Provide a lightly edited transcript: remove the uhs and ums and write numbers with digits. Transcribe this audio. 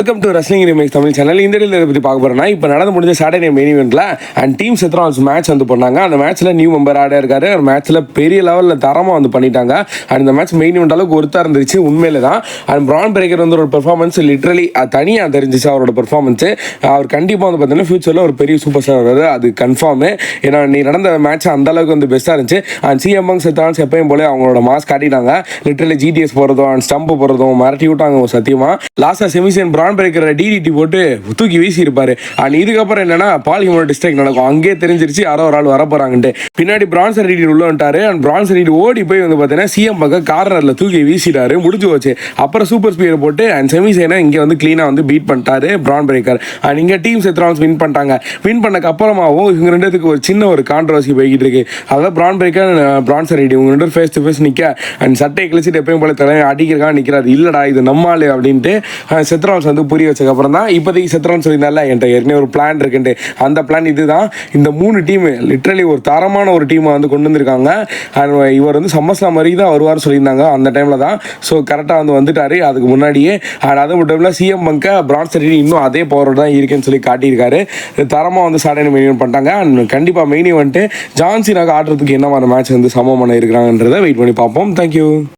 Welcome to wrestling remakes Tamil channel. இந்த இதை பற்றி பார்க்க போகிறோம்னா, இப்போ நடந்து முடிஞ்ச சாட்டர்டே மெயின் ஈவெண்ட்டில் அண்ட் டீம் செத்ரால்ஸ் மேட்ச் வந்து பண்ணாங்க. அந்த மேட்ச்சில் நியூ மெம்பர் ஆட இருக்காரு. அந்த மேட்ச்சில் பெரிய லெவலில் தரமாக வந்து பண்ணிட்டாங்க. அண்ட் இந்த மேட்ச் மெயின் ஈவெண்ட் அளவுக்கு ஒருத்தா இருந்துச்சு உண்மையில தான். அண்ட் பிரான் பிரேக்கர் வந்து ஒரு பெர்ஃபார்மன்ஸ் லிட்ரலி தனியாக தெரிஞ்சிச்சு அவரோட பெர்ஃபார்மன்ஸு. அவர் கண்டிப்பாக வந்து பார்த்தீங்கன்னா ஃபியூச்சரில் ஒரு பெரிய சூப்பர் ஸ்டார் வருது, அது கன்ஃபார்மு. ஏன்னா நீ நடந்த மேட்ச் அந்த அளவுக்கு வந்து பெஸ்ட்டாக இருந்துச்சு. அண்ட் சிஎம் பங்க் செத்ரால்ஸ் எப்பயும் போல அவங்களோட மாஸ் காட்டிட்டாங்க. லிட்ரலி ஜிடிஎஸ் போகிறதும் அண்ட் ஸ்டம்பு போகிறதும் மிரட்டி விட்டாங்க சத்தியமாக. லாஸ்ட்டாக செமிசன் பிரான் பிரேக்கர் டிடிடி போட்டு தூக்கி வீசி இருப்பாரு. அண்ட் இதுக்கப்புறம் என்னன்னா பால் ஹியூமன் டிஸ்ட்ரைக் நடக்கும். அங்கேயே தெரிஞ்சிருச்சு யாரோ ஒரு ஆள் வர போறாங்கன்ட்டு. பின்னாடி பிரான்சன் ரீடி உள்ள வந்துட்டாரு. அண்ட் பிரான்சன் ரீடி ஓடி போய் வந்து பார்த்தீங்கன்னா சிஎம் பக்கம் கார்னர்ல தூக்கி வீசிட்டாரு. முடிஞ்சு போச்சு. அப்புறம் சூப்பர் ஸ்பீயர் போட்டு அண்ட் செமிசைனை இங்கே வந்து கிளீனாக வந்து பீட் பண்ணிட்டாரு பிரான் பிரேக்கர். அண்ட் இங்கே டீம் செத்ரால்ஸ் வின் பண்ணிட்டாங்க. வின் பண்ணக்கு அப்புறமாவும் இவங்க ரெண்டுத்துக்கு ஒரு சின்ன ஒரு கான்ட்ரவர்சி போய்கிட்டு இருக்கு. அதாவது பிரான் பிரேக்கர் பிரான்சன் ரீடி இவங்க ரெண்டு ஃபேஸ் டு ஃபேஸ் நிற்க அண்ட் சட்டையை கிழிச்சிட்டு எப்பயும் போல தலைமை அடிக்கிறக்காக நிற்கிறாரு. இல்லடா இது நம்மால் அப்படின்ட்டு செத்ரால்ஸ் வந்து புரிய வச்சதுக்கப்புறம் தான் இப்போதைக்கு செத்ரால்ஸ் சொல்லியிருந்தால என்கிட்ட ஏற்கனவே ஒரு பிளான் இருக்குன்ட்டு. அந்த பிளான் இதுதான். இந்த 3 டீமு லிட்ரலி ஒரு தரமான ஒரு டீமை வந்து கொண்டு வந்திருக்காங்க. அண்ட் இவர் வந்து சம்மஸ்லாம் மாதிரி தான் வருவார்னு சொல்லியிருந்தாங்க அந்த டைமில் தான். ஸோ கரெக்டாக வந்து வந்துட்டார் அதுக்கு முன்னாடியே. அண்ட் அது மட்டும் இல்லை சிஎம் பங்கை பிரான்சன் ரீடி இன்னும் அதே பவரோட தான் இருக்குன்னு சொல்லி காட்டியிருக்காரு. தரமாக வந்து சாட்டர்டே மெயின் ஈவெண்ட் பண்ணிட்டாங்க. அண்ட் கண்டிப்பாக மெயின் ஈவெண்ட்டு ஜான்சினாக ஆடுறதுக்கு என்ன மாதிரி மேட்ச் வந்து சமமான இருக்கிறாங்கன்றதை வெயிட் பண்ணி பார்ப்போம். தேங்க்யூ.